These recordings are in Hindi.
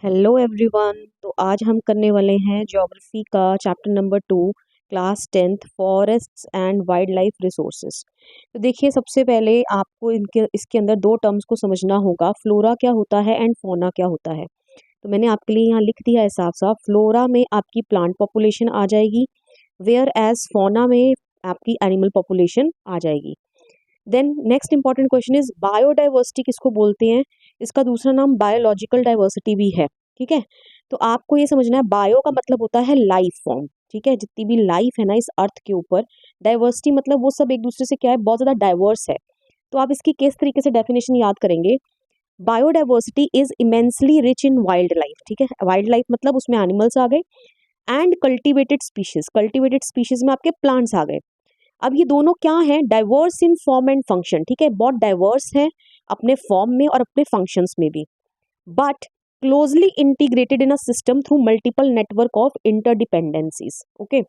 Hello everyone. तो आज हम करने वाले हैं ज्योग्राफी का chapter number 2, class 10th, forests and wild life resources. तो देखिए, सबसे पहले आपको इनके इसके अंदर दो टर्म्स को समझना होगा। फ्लोरा क्या होता है एंड फौना क्या होता है। तो मैंने आपके लिए यहाँ लिख दिया है साफ साफ। फ्लोरा में आपकी प्लांट पॉपुलेशन आ जाएगी, वेयर एज फौना में आपकी एनिमल पॉपुलेशन आ जाएगी। Then next important question is biodiversity किसको बोलते हैं। इसका दूसरा नाम बायोलॉजिकल डाइवर्सिटी भी है। ठीक है, तो आपको ये समझना है, बायो का मतलब होता है लाइफ फॉर्म। ठीक है, जितनी भी लाइफ है ना इस अर्थ के ऊपर, डाइवर्सिटी मतलब वो सब एक दूसरे से क्या है, बहुत ज़्यादा डाइवर्स है। तो आप इसकी किस तरीके से डेफिनेशन याद करेंगे। Biodiversity is immensely rich in wild life. ठीक है, वाइल्ड लाइफ मतलब उसमें एनिमल्स आ गए, and cultivated species, cultivated species में आपके प्लांट्स आ गए। अब ये दोनों क्या है, diverse in form and function. ठीक है, बहुत डाइवर्स है अपने फॉर्म में और अपने फंक्शंस में भी, but closely integrated in a system through multiple network of interdependencies. Okay,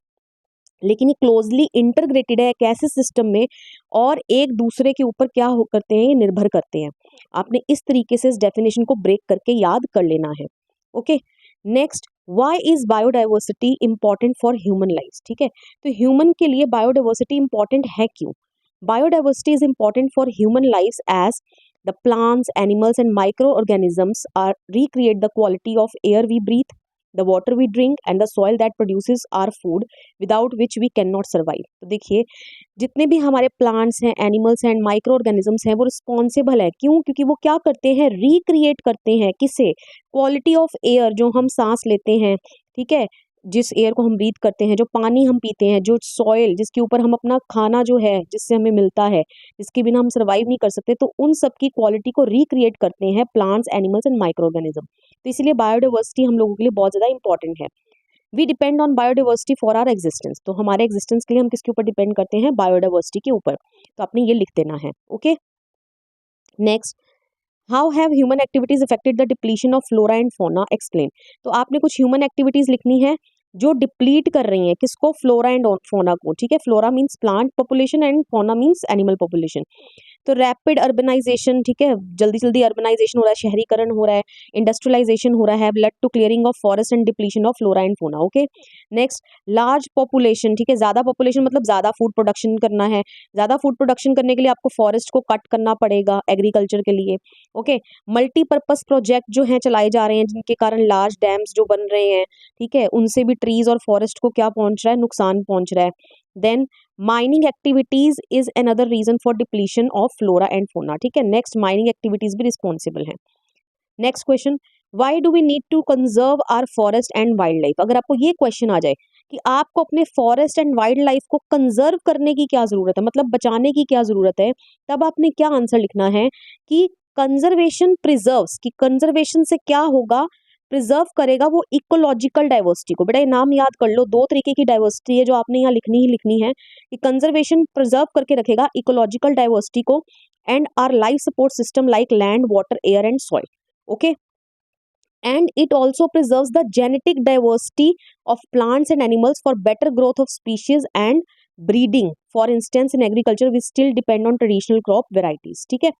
लेकिन ये क्लोजली इंटरग्रेटेड है एक ऐसे सिस्टम में, और एक दूसरे के ऊपर क्या करते हैं, ये निर्भर करते हैं। आपने इस तरीके से इस डेफिनेशन को ब्रेक करके याद कर लेना है। Okay, next, why is biodiversity important for human life. ठीक है, तो ह्यूमन के लिए बायोडाइवर्सिटी इंपॉर्टेंट है क्यों। Biodiversity is important for human life as the plants, animals and microorganisms are recreate the quality of air we breathe, the water we drink and the soil that produces our food, without which we cannot survive। तो देखिए, जितने भी हमारे प्लांट्स हैं, एनिमल्स हैं, माइक्रो ऑर्गेनिजम्स हैं, वो रिस्पॉन्सिबल है। क्यों? क्योंकि वो क्या करते हैं, रिक्रिएट करते हैं किसे, क्वालिटी ऑफ एयर जो हम सांस लेते हैं। ठीक है, जिस एयर को हम ब्रीथ करते हैं, जो पानी हम पीते हैं, जो सॉइल जिसके ऊपर हम अपना खाना जो है जिससे हमें मिलता है, जिसके बिना हम सर्वाइव नहीं कर सकते, तो उन सब की क्वालिटी को रिक्रिएट करते हैं plants, animals and micro organism. तो इसलिए बायोडाइवर्सिटी हम लोगों के लिए बहुत ज़्यादा इंपॉर्टेंट है। We depend on biodiversity for our existence. तो हमारे एग्जिस्टेंस के लिए हम किसके ऊपर डिपेंड करते हैं, बायोडाइवर्सिटी के ऊपर। तो आपने ये लिख देना है। Okay, next, how have human activities affected the depletion of flora and fauna, explain. तो आपने कुछ ह्यूमन एक्टिविटीज लिखनी है जो डिप्लीट कर रही हैं किसको, फ्लोरा एंड फौना को। ठीक है, flora means plant population and fauna means animal population. तो रैपिड अर्बनाइजेशन, ठीक है, जल्दी जल्दी अर्बनाइजेशन हो रहा है, शहरीकरण हो रहा है, इंडस्ट्रियलाइजेशन हो रहा है, led to clearing of forest and depletion of flora and fauna. Okay, next, large population. ठीक है, ज्यादा पॉपुलेशन मतलब ज्यादा फूड प्रोडक्शन करना है। ज्यादा फूड प्रोडक्शन करने के लिए आपको फॉरेस्ट को कट करना पड़ेगा एग्रीकल्चर के लिए। ओके, मल्टीपर्पज प्रोजेक्ट जो हैं चलाए जा रहे हैं, जिनके कारण लार्ज डैम्स जो बन रहे हैं, ठीक है, उनसे भी ट्रीज और फॉरेस्ट को क्या पहुंच रहा है, नुकसान पहुंच रहा है। Then mining activities is another reason for depletion of flora and fauna. ठीक है, नेक्स्ट, माइनिंग एक्टिविटीज भी रिस्पॉन्सिबल है। Next question, why do we need to conserve our forest and wildlife. अगर आपको ये क्वेश्चन आ जाए कि आपको अपने फॉरेस्ट एंड वाइल्ड लाइफ को कंजर्व करने की क्या जरूरत है, मतलब बचाने की क्या जरूरत है, तब आपने क्या आंसर लिखना है कि कंजर्वेशन प्रिजर्व्स, कि कंजर्वेशन से क्या होगा, प्रिजर्व करेगा वो इकोलॉजिकल डाइवर्सिटी को। बेटा ये नाम याद कर लो, दो तरीके की डाइवर्सिटी है जो आपने यहाँ लिखनी ही लिखनी है, कि कंजर्वेशन प्रिजर्व करके रखेगा इकोलॉजिकल डाइवर्सिटी को, and our life support system like land, water, air and soil. Okay, and it also preserves the genetic diversity of plants and animals for better growth of species and breeding. For instance, in agriculture we still depend on traditional crop varieties। ठीक है,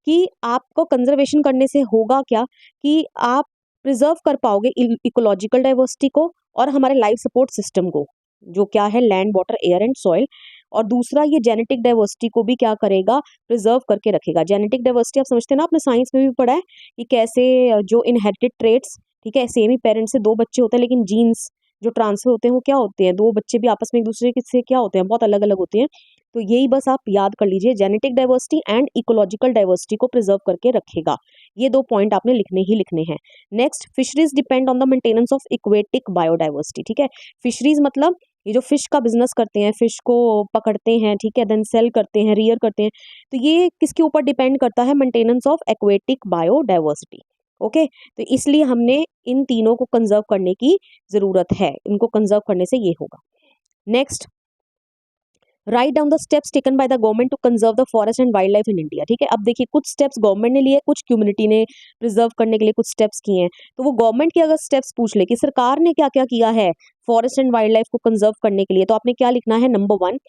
कि आपको कंजर्वेशन करने से होगा क्या, कि आप प्रिजर्व कर पाओगे इकोलॉजिकल डाइवर्सिटी को और हमारे लाइफ सपोर्ट सिस्टम को, जो क्या है land, water, air and soil. और दूसरा, ये जेनेटिक डाइवर्सिटी को भी क्या करेगा, प्रिजर्व करके रखेगा। जेनेटिक डाइवर्सिटी आप समझते हैं ना, आपने साइंस में भी पढ़ा है कि कैसे जो इनहेरिटेड ट्रेट्स, ठीक है, सेम ही पेरेंट्स से दो बच्चे होते हैं, लेकिन जीन्स जो ट्रांसफर होते हैं वो क्या होते हैं, दो बच्चे भी आपस में एक दूसरे के से क्या होते हैं, बहुत अलग अलग होते हैं। तो यही बस आप याद कर लीजिए, genetic diversity and ecological diversity को प्रिजर्व करके रखेगा। ये दो पॉइंट आपने लिखने ही लिखने हैं। Next, fisheries depend on the maintenance of aquatic biodiversity. ठीक है, फिशरीज मतलब ये जो फिश का बिजनेस करते हैं, फिश को पकड़ते हैं, ठीक है, देन सेल करते हैं, रियर करते हैं, तो ये किसके ऊपर डिपेंड करता है, maintenance of aquatic biodiversity. Okay, तो इसलिए हमने इन तीनों को कंजर्व करने की जरूरत है, इनको कंजर्व करने से ये होगा। Next, write down the steps taken by the government to conserve the forest and wildlife in India. ठीक है, अब देखिए कुछ स्टेप्स गवर्नमेंट ने लिए, कुछ कम्युनिटी ने प्रिजर्व करने के लिए कुछ स्टेप्स किए हैं। तो वो गवर्नमेंट के अगर स्टेप्स पूछ ले कि सरकार ने क्या क्या किया है फॉरेस्ट एंड वाइल्ड लाइफ को कंजर्व करने के लिए, तो आपने क्या लिखना है, number 1,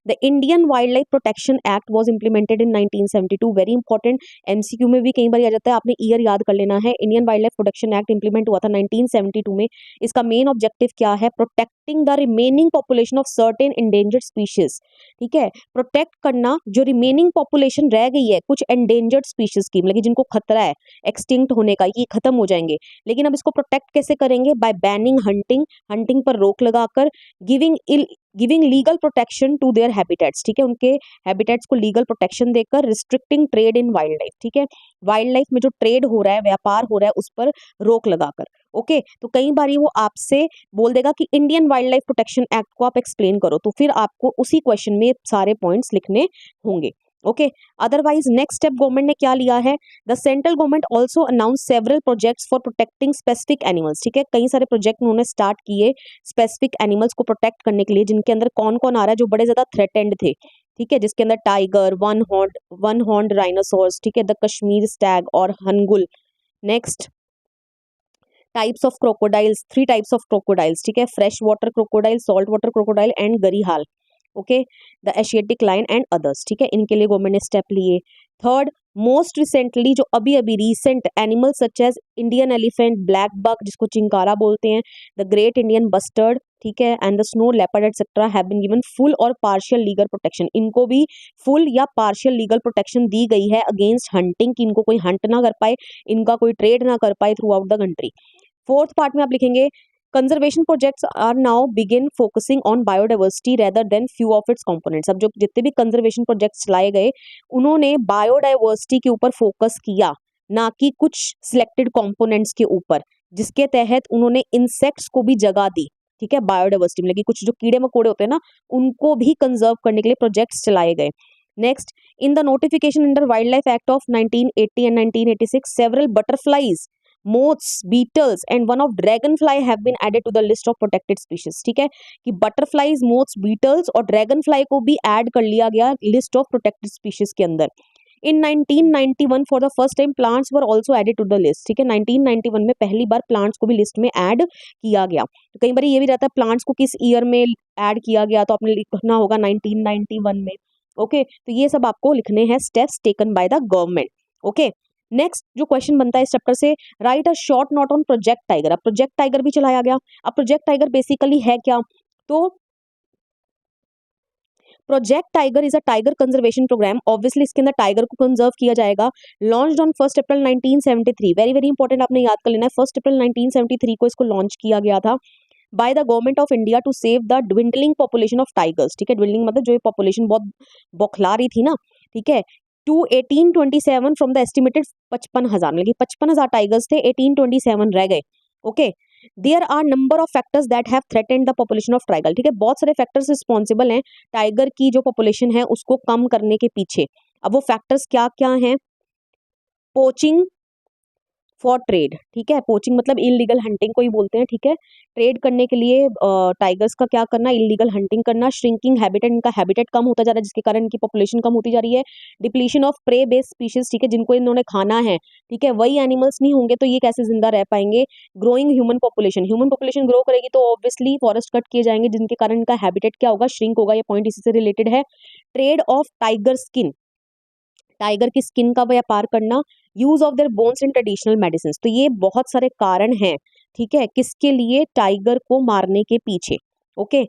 the Indian wild life protection act was implemented in 1972, very important, MCQ में भी कई बार आ जाता है, आपने ईयर याद कर लेना है। Indian wild life protection act implement हुआ था 1972 में। इसका मेन ऑब्जेक्टिव क्या है? Protecting the remaining population of certain endangered species, ठीक है, प्रोटेक्ट करना जो रिमेनिंग पॉपुलेशन रह गई है कुछ एंडेंजर्ड स्पीशीज की, मतलब जिनको खतरा है एक्सटिंक्ट होने का, ये खत्म हो जाएंगे। लेकिन अब इसको प्रोटेक्ट कैसे करेंगे? बाय बैनिंग हंटिंग, हंटिंग पर रोक लगाकर, giving legal protection to their habitats, ठीक है, उनके हैबिटेट्स को लीगल प्रोटेक्शन देकर, restricting trade in wild life, ठीक है, वाइल्ड लाइफ में जो ट्रेड हो रहा है, व्यापार हो रहा है, उस पर रोक लगाकर। ओके, तो कई बार वो आपसे बोल देगा कि Indian wild life protection act को आप एक्सप्लेन करो, तो फिर आपको उसी क्वेश्चन में सारे पॉइंट्स लिखने होंगे। Okay, otherwise next step government ने क्या लिया है? The central government also announce several projects for protecting specific animals, ठीक है, कई सारे प्रोजेक्ट उन्होंने स्टार्ट किए स्पेसिफिक एनिमल्स को प्रोटेक्ट करने के लिए, जिनके अंदर कौन कौन आ रहा है? जो बड़े ज्यादा थ्रेटेंड थे, ठीक है, जिसके अंदर टाइगर, वन हॉर्न्ड राइनोसोर्स, ठीक है, द कश्मीर स्टैग और hangul. Next, types of crocodiles, 3 types of crocodiles, ठीक है, fresh water crocodile, salt water crocodile and gharial. Okay, the Asiatic lion and others, ठीक है, इनके लिए गवर्नमेंट ने स्टेप लिए। थर्ड, मोस्ट रिसेंटली जो अभी अभी recent animal such as Indian elephant, black buck जिसको चिंकारा बोलते हैं, द ग्रेट इंडियन बस्टर्ड, ठीक है, and the snow leopard etcetera have been given full और पार्शियल लीगल प्रोटेक्शन, इनको भी फुल या पार्शियल लीगल प्रोटेक्शन दी गई है अगेंस्ट हंटिंग, कि इनको कोई हंट ना कर पाए, इनका कोई ट्रेड ना कर पाए throughout the country. Fourth part में आप लिखेंगे conservation projects are now begin focusing on biodiversity rather than few of its components. अब जो जितने भी कंजर्वेशन प्रोजेक्ट्स लाए गए उन्होंने बायोडाइवर्सिटी के ऊपर फोकस किया, ना कि कुछ सिलेक्टेड कंपोनेंट्स के ऊपर, जिसके तहत उन्होंने इंसेक्ट्स को भी जगह दी, ठीक है, बायोडाइवर्सिटी में, लेकिन कुछ जो कीड़े मकोड़े होते हैं ना उनको भी कंजर्व करने के लिए प्रोजेक्ट्स चलाए गए। Next, in the notification under wild life act of 1980 and 1986 several butterflies, moths, beetles and one of dragonfly have been added to the list of protected species, ठीक है, कि बटरफ्लाइज, मोथ्स, बीटल्स और ड्रैगनफ्लाई को भी ऐड कर लिया गया लिस्ट ऑफ प्रोटेक्टेड स्पीशीज के अंदर। In 1991 for the first time plants were also added to the list, ठीक है, 1991 में पहली बार प्लांट्स को भी लिस्ट में ऐड किया गया। तो कई बार ये भी रहता है प्लांट्स को किस ईयर में ऐड किया गया, तो आपने लिखना होगा 1991 में। ओके, तो ये सब आपको लिखने हैं steps taken by the government. Okay, next जो क्वेश्चन बनता है इस चैप्टर से, right a short note on project tiger. अब प्रोजेक्ट टाइगर भी चलाया गया। अब प्रोजेक्ट टाइगर बेसिकली है क्या? तो project tiger is a tiger conservation program, obviously इसके अंदर टाइगर को कंजर्व किया जाएगा। Launched on 1 April 1973, very very important, आपने याद कर लेना है, 1 अप्रैल 1973 को इसको लॉन्च किया गया था by the government of India to save the dwindling population of tigers, ठीक है, ड्विंडलिंग मतलब जो ये पॉपुलेशन बहुत बौखला रही थी ना, ठीक है, टू 1827 फ्रॉम द एस्टिमेटेड 55,000, मतलब 55,000 टाइगर्स थे, 1827 रह गए। Okay, there are number of factors that have threatened the population of tiger, ठीक है, बहुत सारे फैक्टर्स रिस्पॉन्सिबल हैं टाइगर की जो पॉपुलेशन है उसको कम करने के पीछे। अब वो फैक्टर्स क्या क्या हैं? पोचिंग फॉर ट्रेड, ठीक है, पोचिंग मतलब इलीगल हंटिंग को ही बोलते हैं, ठीक है, ट्रेड करने के लिए टाइगर्स का क्या करना? इलीगल हंटिंग करना। श्रिंकिंग हैबिटेट, इनका हैबिटेट कम होता जा रहा है जिसके कारण इनकी पॉपुलेशन कम होती जा रही है। Depletion of prey based species, ठीक है, जिनको इन्होंने खाना है, ठीक है, वही एनिमल्स नहीं होंगे तो ये कैसे जिंदा रह पाएंगे। ग्रोइंग ह्यूमन पॉपुलेशन ग्रो करेगी तो ऑब्वियसली फॉरेस्ट कट किए जाएंगे जिनके कारण इनका हैबिटेट क्या होगा? श्रिंक होगा, ये पॉइंट इसी से रिलेटेड है। Trade off tiger skin, tiger की स्किन का व्यापार करना। Use of their bones in traditional medicine, तो ये बहुत सारे कारण हैं, ठीक है, किसके लिए? टाइगर को मारने के पीछे। ओके,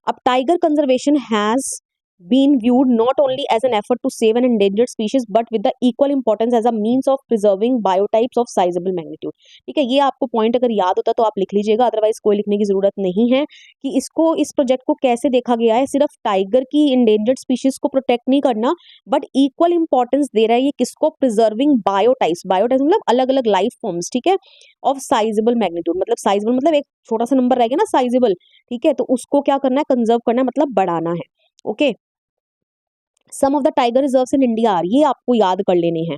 अब tiger conservation has been viewed not only as an effort to save an endangered species but with the equal importance as a means of preserving biotypes of sizable magnitude, ठीक है, ये आपको पॉइंट अगर याद होता तो आप लिख लीजिएगा, अदरवाइज कोई लिखने की जरूरत नहीं है। कि इसको, इस प्रोजेक्ट को कैसे देखा गया है, सिर्फ टाइगर की इंडेंजर्ड स्पीशीज को प्रोटेक्ट नहीं करना बट इक्वल इंपॉर्टेंस दे रहा है ये किसको? प्रिजर्विंग बायोटाइप्स, बायोटाइप्स मतलब अलग अलग लाइफ फॉर्म्स, ठीक है, ऑफ साइजेबल मैग्नीट्यूड, मतलब साइजेबल मतलब एक छोटा सा नंबर रह गया ना साइजेबल, ठीक है, तो उसको क्या करना है? कंजर्व करना है, मतलब बढ़ाना है। Okay, some of the tiger reserves in India are, ये आपको याद कर लेने हैं,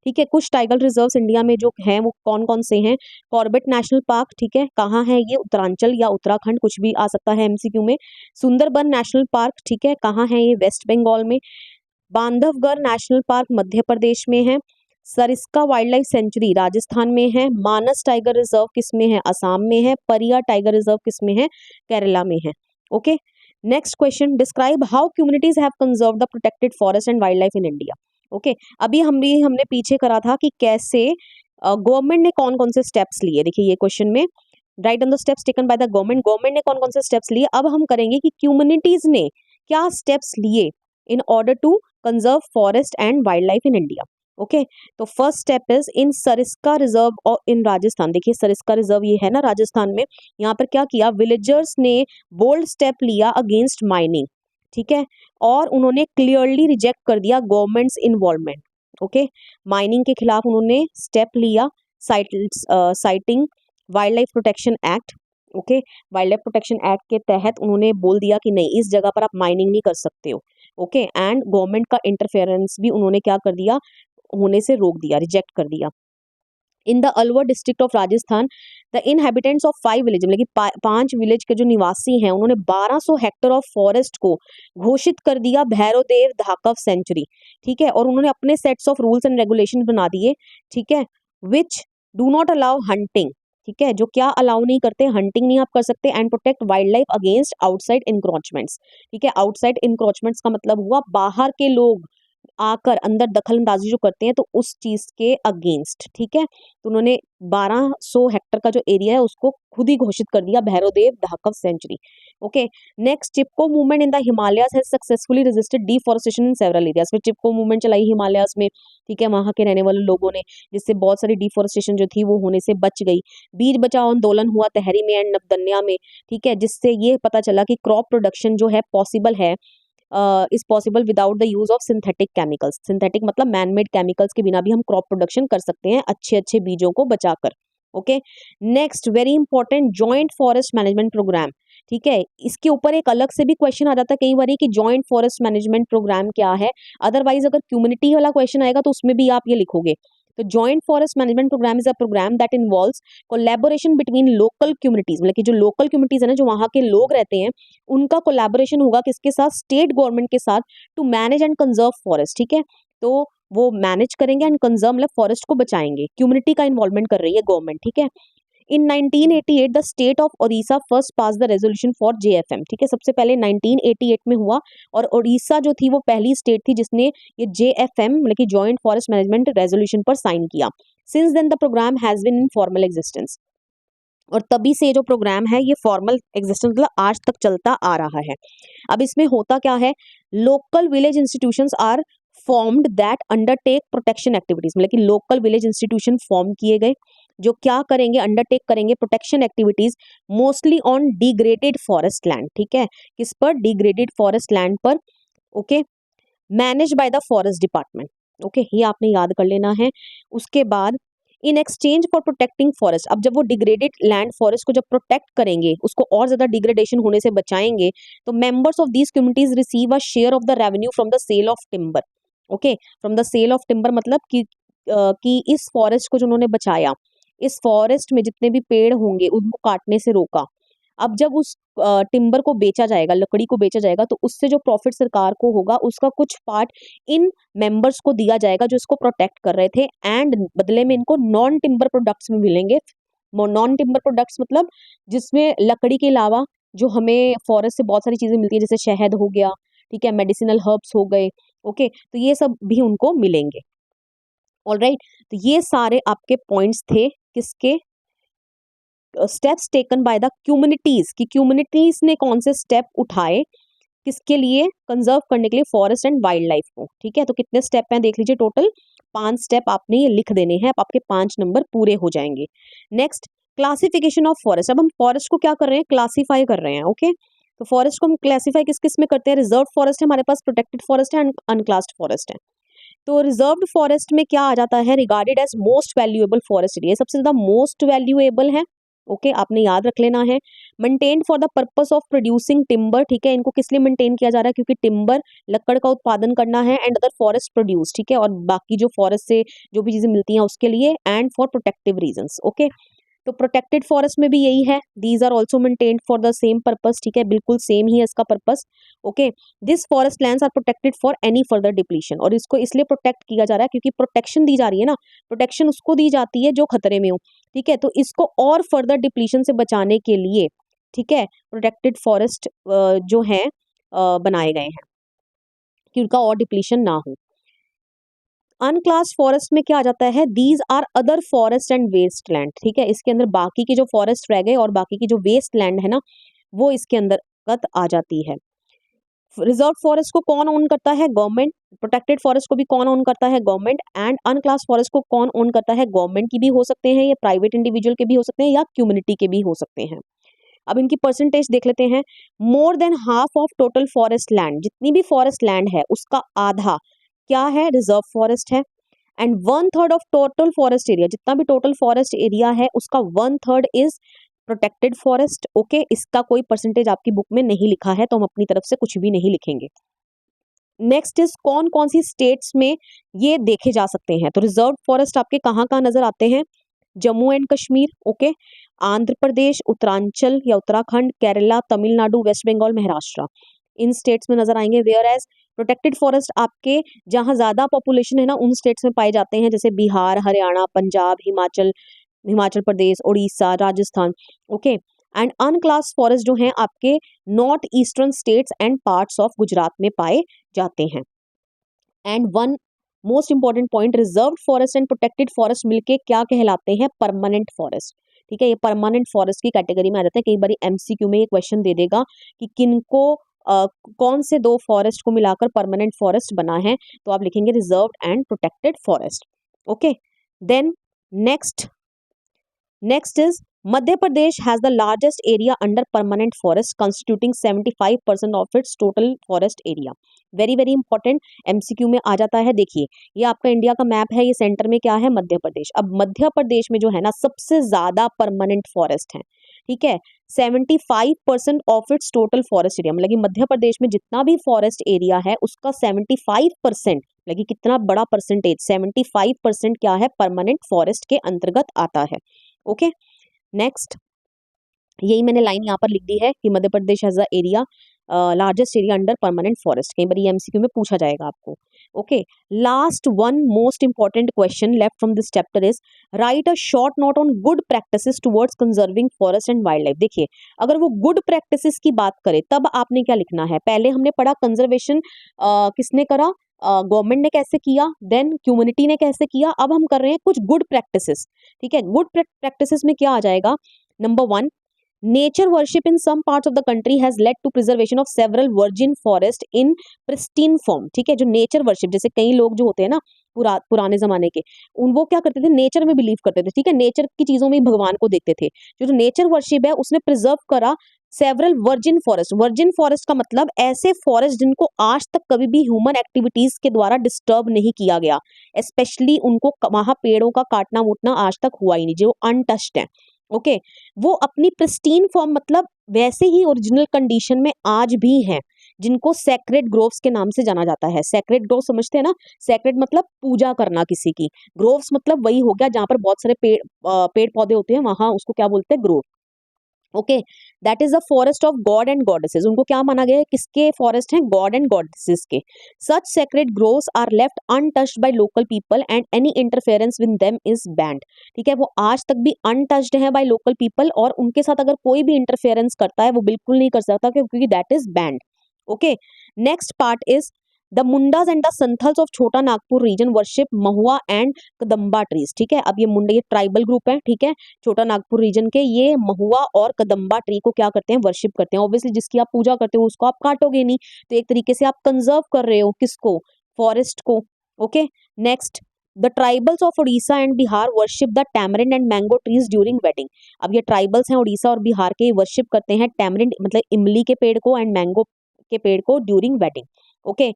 ठीक है, कुछ टाइगर रिजर्व्स इंडिया में जो हैं वो कौन कौन से हैं? कॉर्बेट नेशनल पार्क, ठीक है, कहाँ है ये? उत्तरांचल या उत्तराखंड, कुछ भी आ सकता है एमसीक्यू में। सुंदरबन नेशनल पार्क, ठीक है, कहाँ है ये? वेस्ट बंगाल में। बांधवगढ़ नेशनल पार्क मध्य प्रदेश में है। Sariska wild life sanctuary Rajasthan में है। मानस टाइगर रिजर्व किस में है? असम में है। परिया टाइगर रिजर्व किस में है? केरला में है। Okay, next question, describe how communities have conserve the protected forest and wildlife in India. Okay, अभी हमने पीछे करा था कि कैसे गवर्नमेंट ने कौन कौन से स्टेप्स लिए। देखिए ये क्वेश्चन में right on the steps taken by the government ने कौन कौन से स्टेप्स लिए। अब हम करेंगे कि कम्युनिटीज ने क्या स्टेप्स लिए in order to conserve forest and wildlife in India. Okay, तो first step is in Sariska reserve और इन राजस्थान। देखिए सरिस्का रिजर्व ये है ना राजस्थान में, यहाँ पर क्या किया, विलेजर्स ने बोल्ड स्टेप लिया अगेंस्ट माइनिंग, ठीक है, और उन्होंने क्लियरली रिजेक्ट कर दिया गवर्नमेंट्स इन्वॉल्वमेंट। ओके, माइनिंग के खिलाफ उन्होंने स्टेप लिया, citing wild life protection act. Okay, wild life protection act के तहत उन्होंने बोल दिया कि नहीं, इस जगह पर आप माइनिंग नहीं कर सकते हो। ओके, एंड गवर्नमेंट का इंटरफेरेंस भी उन्होंने क्या कर दिया, होने से रोक दिया, रिजेक्ट कर दिया। In the Alwar district of Rajasthan the inhabitants of 5 village, मतलब कि 5 विलेज के जो निवासी हैं, उन्होंने 1200 हेक्टर ऑफ फॉरेस्ट को घोषित कर दिया भैरवदेव धाकव सेंचुरी। ठीक है, और उन्होंने अपने sets of rules and regulation बना दिए, ठीक है, which do not allow hunting, ठीक है, जो क्या अलाउ नहीं करते, हंटिंग नहीं आप कर सकते, and protect wild life against outside encroachments. ठीक है, आउटसाइड इंक्रोचमेंट्स का मतलब हुआ बाहर के लोग आकर अंदर दखल अंदाजी जो करते हैं, तो उस चीज के अगेंस्ट। ठीक है, तो उन्होंने 1200 हेक्टर का जो एरिया है उसको खुद ही घोषित कर दिया Bhairavdev Dakav sanctuary. Okay, next, Chipko movement in the Himalayas has successfully resisted deforestation in several areas. फिर चिपको मूवमेंट चलाई हिमालयाज में, ठीक है, वहां के रहने वाले लोगों ने, जिससे बहुत सारी डिफॉरेस्टेशन जो थी वो होने से बच गई। बीज बचाओ आंदोलन हुआ तहरी में एंड नबदन्या में, ठीक है, जिससे ये पता चला कि क्रॉप प्रोडक्शन जो है पॉसिबल है, is possible without the use of synthetic chemicals. Synthetic मतलब मैनमेड केमिकल्स के बिना भी हम क्रॉप प्रोडक्शन कर सकते हैं अच्छे अच्छे बीजों को बचाकर। Okay, next very important, joint forest management program. ठीक है, इसके ऊपर एक अलग से भी क्वेश्चन आ जाता है कई बार कि जॉइंट फॉरेस्ट मैनेजमेंट प्रोग्राम क्या है। अदरवाइज अगर कम्युनिटी वाला क्वेश्चन आएगा तो उसमें भी आप ये लिखोगे। तो joint forest management program is a program that involves collaboration between local communities, मतलब कि जो लोकल कम्युनिटीज है ना, जो वहाँ के लोग रहते हैं, उनका कोलैबोरेशन होगा किसके साथ, स्टेट गवर्नमेंट के साथ, to manage and conserve forest. ठीक है, तो वो मैनेज करेंगे एंड कंजर्व मतलब फॉरेस्ट को बचाएंगे, कम्युनिटी का इन्वॉल्वमेंट कर रही है गवर्नमेंट। ठीक है, in 1988 the state of Odisha first pass the resolution for JFM. ठीक है, सबसे पहले 1988 में हुआ, और ओडिशा जो थी वो पहली स्टेट थी जिसने ये जेएफएम मतलब कि जॉइंट फॉरेस्ट मैनेजमेंट रेजोल्यूशन पर साइन किया। Since then the program has been in formal existence, और तभी से जो प्रोग्राम है ये फॉर्मल एग्जिस्टेंस मतलब आज तक चलता आ रहा है। अब इसमें होता क्या है, local village institutions are formed that undertake protection activities, मतलब कि लोकल विलेज इंस्टीट्यूशन फॉर्म किए गए जो क्या करेंगे, अंडरटेक करेंगे protection activities mostly on degraded forest land. ठीक है, किस पर, डिग्रेडेड फॉरेस्ट लैंड पर। Okay, manage by the forest department. Okay, ये आपने याद कर लेना है। उसके बाद in exchange for protecting forest, अब जब वो डिग्रेडेड लैंड फॉरेस्ट को जब प्रोटेक्ट करेंगे, उसको और ज्यादा डिग्रेडेशन होने से बचाएंगे, तो members of these communities receive a share of the revenue from the sale of timber. Okay, from the sale of timber मतलब कि इस फॉरेस्ट को जो उन्होंने बचाया, इस फॉरेस्ट में जितने भी पेड़ होंगे उनको काटने से रोका। अब जब उस टिम्बर को बेचा जाएगा, लकड़ी को बेचा जाएगा, तो उससे जो प्रॉफिट सरकार को होगा उसका कुछ पार्ट इन मेंबर्स को दिया जाएगा जो इसको प्रोटेक्ट कर रहे थे, एंड बदले में इनको नॉन टिम्बर प्रोडक्ट्स में मिलेंगे। नॉन टिम्बर प्रोडक्ट्स मतलब जिसमें लकड़ी के अलावा जो हमें फॉरेस्ट से बहुत सारी चीजें मिलती है, जैसे शहद हो गया, ठीक है, मेडिसिनल हर्ब्स हो गए। ओके, तो ये सब भी उनको मिलेंगे। ऑलराइट, तो ये सारे आपके पॉइंट्स थे किसके, steps taken by the communities, कि कम्युनिटीज ने कौन से स्टेप उठाए किसके लिए, कंजर्व करने के लिए फॉरेस्ट एंड वाइल्ड लाइफ को। ठीक है, तो कितने स्टेप हैं देख लीजिए, टोटल 5 स्टेप आपने ये लिख देने हैं, आपके 5 नंबर पूरे हो जाएंगे। Next, classification of forest. अब हम फॉरेस्ट को क्या कर रहे हैं, क्लासीफाई कर रहे हैं। ओके, तो फॉरेस्ट को हम क्लासीफाई किस किस में करते हैं, रिजर्व फॉरेस्ट है हमारे पास, प्रोटेक्टेड फॉरेस्ट है, अनक्लास्ड फॉरेस्ट है। तो रिजर्व्ड फॉरेस्ट में क्या आ जाता है, regarded as most valuable forest area, सबसे ज्यादा मोस्ट वैल्यूएबल है। ओके, आपने याद रख लेना है। Maintained for the purpose of producing timber, ठीक है, इनको किस लिए मेंटेन किया जा रहा है, क्योंकि टिम्बर लकड़ का उत्पादन करना है, एंड अदर फॉरेस्ट प्रोड्यूस, ठीक है, और बाकी जो फॉरेस्ट से जो भी चीजें मिलती हैं उसके लिए, and for protective reasons. Okay, तो प्रोटेक्टेड फॉरेस्ट में भी यही है, these are also maintained for the same purpose. ठीक है, बिल्कुल सेम ही है इसका purpose. Okay, this forest lands are protected for any further depletion, और इसको इसलिए प्रोटेक्ट किया जा रहा है क्योंकि प्रोटेक्शन दी जा रही है ना, प्रोटेक्शन उसको दी जाती है जो खतरे में हो। ठीक है, तो इसको और फर्दर डिप्लीशन से बचाने के लिए, ठीक है, प्रोटेक्टेड फॉरेस्ट जो है बनाए गए हैं कि उनका और डिप्लीशन ना हो। अनक्लास फॉरेस्ट में क्या आ जाता है, these are other forest and waste land, ठीक है, इसके अंदर बाकी की जो फॉरेस्ट रह गए और बाकी की जो वेस्ट लैंड है ना वो इसके अंतर्गत आ जाती है। रिजर्व फॉरेस्ट को कौन ओन करता है, गवर्नमेंट। प्रोटेक्टेड फॉरेस्ट को भी कौन ओन करता है, गवर्नमेंट। एंड अनक्लास फॉरेस्ट को कौन ओन करता है, गवर्नमेंट की भी हो सकते हैं, या प्राइवेट इंडिविजुअल के भी हो सकते हैं, या कम्युनिटी के भी हो सकते हैं। अब इनकी परसेंटेज देख लेते हैं। More than half of total forest land, जितनी भी फॉरेस्ट लैंड है उसका आधा क्या है, रिजर्व फॉरेस्ट है। And 1/3 of total forest area, जितना भी टोटल फॉरेस्ट एरिया है उसका 1/3 इज प्रोटेक्टेड फॉरेस्ट। ओके, इसका कोई परसेंटेज आपकी बुक में नहीं लिखा है तो हम अपनी तरफ से कुछ भी नहीं लिखेंगे। नेक्स्ट इज कौन कौन सी स्टेट्स में ये देखे जा सकते हैं, तो रिजर्व फॉरेस्ट आपके कहाँ कहाँ नजर आते हैं, जम्मू एंड कश्मीर, ओके, आंध्र प्रदेश, उत्तरांचल या उत्तराखंड, केरला, तमिलनाडु, वेस्ट बंगाल, महाराष्ट्र, इन स्टेट्स में नजर आएंगे। वेयर एज प्रोटेक्टेड फॉरेस्ट आपके जहां ज्यादा पॉपुलेशन है ना उन स्टेट्स में पाए जाते हैं, जैसे Bihar, Haryana, Punjab, Himachal Pradesh, Orissa, Rajasthan, okay. And unclass forest जो हैं आपके north eastern states and parts of Gujarat में पाए जाते हैं। And one most important point, reserve forest and protected forest मिलके क्या कहलाते हैं, परमानेंट फॉरेस्ट, ठीक है, ये परमानेंट फॉरेस्ट की कैटेगरी में आ जाते हैं। कई बार एमसीक्यू में ये क्वेश्चन दे देगा कि किनको कौन से दो फॉरेस्ट को मिलाकर परमानेंट फॉरेस्ट बना है, तो आप लिखेंगे reserved and protected forest, okay. Then next is Madhya Pradesh has the largest area under permanent forest constituting 75% of its total forest area. Very very important, MCQ में आ जाता है। देखिए ये आपका इंडिया का मैप है, ये सेंटर में क्या है, मध्य प्रदेश। अब मध्य प्रदेश में जो है ना सबसे ज्यादा परमानेंट फॉरेस्ट है, ठीक है, 75% of its total forest area, मतलब कि मध्य प्रदेश में जितना भी फॉरेस्ट एरिया है उसका 75%, मतलब कि कितना बड़ा परसेंटेज, 75% क्या है, परमानेंट फॉरेस्ट के अंतर्गत आता है, ओके। नेक्स्ट, यही मैंने लाइन यहाँ पर लिख दी है कि Madhya Pradesh has the area largest area under permanent forest, कई बार ये एमसीक्यू में पूछा जाएगा आपको, okay. Last one most important question left from this chapter is write a short note on good practices towards conserving forest and wildlife. देखिए अगर वो गुड प्रैक्टिसेस की बात करें तब आपने क्या लिखना है, पहले हमने पढ़ा कंजर्वेशन किसने करा, गवर्नमेंट ने कैसे किया, देन कम्युनिटी ने कैसे किया, अब हम कर रहे हैं कुछ गुड प्रैक्टिसेस, ठीक है। गुड प्रैक्टिसेस में क्या आ जाएगा, number 1, nature worship in some parts of the country has led to preservation of several virgin forest in pristine form, ठीक है। जो नेचर वर्शिप, जैसे कई लोग जो होते हैं ना पुराने जमाने के, उन वो क्या करते थे, नेचर में बिलीव करते थे, ठीक है, नेचर की चीजों में भगवान को देखते थे। जो नेचर वर्शिप है उसने प्रिजर्व करा several virgin forest. Virgin forest का मतलब ऐसे फॉरेस्ट जिनको आज तक कभी भी ह्यूमन एक्टिविटीज के द्वारा डिस्टर्ब नहीं किया गया, स्पेशली उनको वहां पेड़ों का काटना वूटना आज तक हुआ ही नहीं, जो अनटच्ड है, ओके। वो अपनी प्रिस्टीन फॉर्म मतलब वैसे ही ओरिजिनल कंडीशन में आज भी हैं, जिनको सेक्रेड ग्रोव्स के नाम से जाना जाता है। सेक्रेड ग्रोव समझते हैं ना, सेक्रेड मतलब पूजा करना किसी की, ग्रोव्स मतलब वही हो गया जहां पर बहुत सारे पेड़ पौधे होते हैं, वहां उसको क्या बोलते हैं, Grove, okay. That is the forest of God and goddesses, उनको क्या माना गया है, किसके फॉरेस्ट हैं, गॉड एंड गॉडेसेस के। Such sacred groves are left untouched by local people and any interference with them is banned, ठीक है, वो आज तक भी अनटच्ड है बाय लोकल पीपल और उनके साथ अगर कोई भी इंटरफेरेंस करता है वो बिल्कुल नहीं कर सकता क्योंकि that is banned, okay. Next part is the Mundas and the Santhals of Chota Nagpur region worship mahua and kadamba trees, ठीक है। अब ये मुंडा ये ट्राइबल ग्रुप है, ठीक है, छोटा नागपुर रीजन के, ये महुआ और कदम्बा ट्री को क्या करते हैं, वर्शिप करते हैं। ऑब्वियसली जिसकी आप पूजा करते हो उसको आप काटोगे नहीं, तो एक तरीके से आप कंजर्व कर रहे हो किसको, फॉरेस्ट को, okay. Next, the tribals of Orissa and Bihar worship the tamarind and mango trees during wedding. अब ये ट्राइबल्स हैं उड़ीसा और बिहार के, वर्शिप करते हैं टैमरिंड मतलब इमली के पेड़ को एंड मैंगो के पेड़ को ड्यूरिंग वेडिंग, ओके।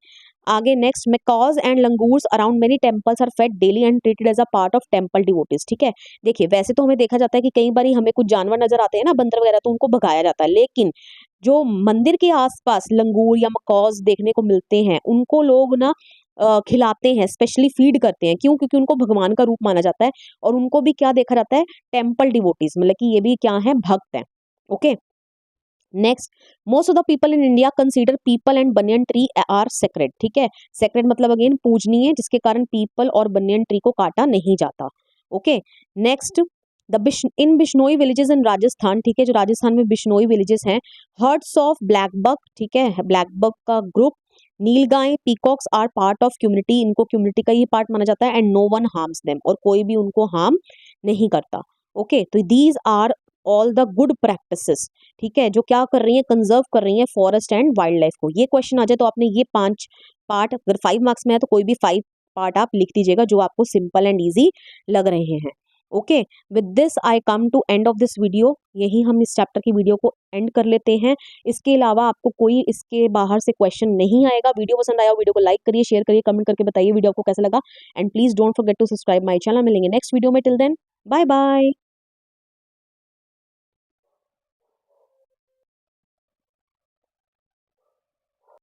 आगे next, macaques and langurs around many temples are fed daily and treated as a part of temple devotees, ठीक है। देखिए वैसे तो हमें देखा जाता है कि कई बार हमें कुछ जानवर नजर आते हैं ना, बंदर वगैरह, तो उनको भगाया जाता है, लेकिन जो मंदिर के आसपास लंगूर या मकौज देखने को मिलते हैं उनको लोग ना खिलाते हैं, स्पेशली फीड करते हैं, क्यों, क्योंकि उनको भगवान का रूप माना जाता है और उनको भी क्या देखा जाता है, टेंपल डिवोटीज, मतलब कि ये भी क्या है, भक्त है, okay. Next, most of the people in India consider peepal and banyan tree are sacred, ठीक है। सेक्रेड मतलब अगेन पूजनीय, जिसके कारण पीपल और बनियन ट्री को काटा नहीं जाता, okay. Next, in Bishnoi villages in Rajasthan, ठीक है, जो राजस्थान में बिश्नोई विलेजेस हैं, हर्ड्स ऑफ ब्लैक बक, ठीक है, ब्लैक बक का group, nilgai, peacocks are part of community, इनको कम्युनिटी का ही पार्ट माना जाता है, and no one harms them, और कोई भी उनको हार्म नहीं करता। ओके, तो these are all the good practices, ठीक है, जो क्या कर रही है, कंजर्व कर रही है फॉरेस्ट एंड वाइल्ड लाइफ को। ये क्वेश्चन आ जाए तो आपने ये 5 पार्ट, अगर 5 मार्क्स में है तो कोई भी 5 पार्ट आप लिख दीजिएगा जो आपको सिंपल एंड ईजी लग रहे हैं। Okay, with this I come to end of this video, यही हम इस चैप्टर की वीडियो को एंड कर लेते हैं। इसके अलावा आपको कोई इसके बाहर से क्वेश्चन नहीं आएगा। वीडियो पसंद आया, वीडियो को लाइक करिए, शेयर करिए, कमेंट करके बताइए वीडियो आपको कैसा लगा, and please don't forget to subscribe my channel. मिलेंगे नेक्स्ट वीडियो में, टिल देन बाय बाय।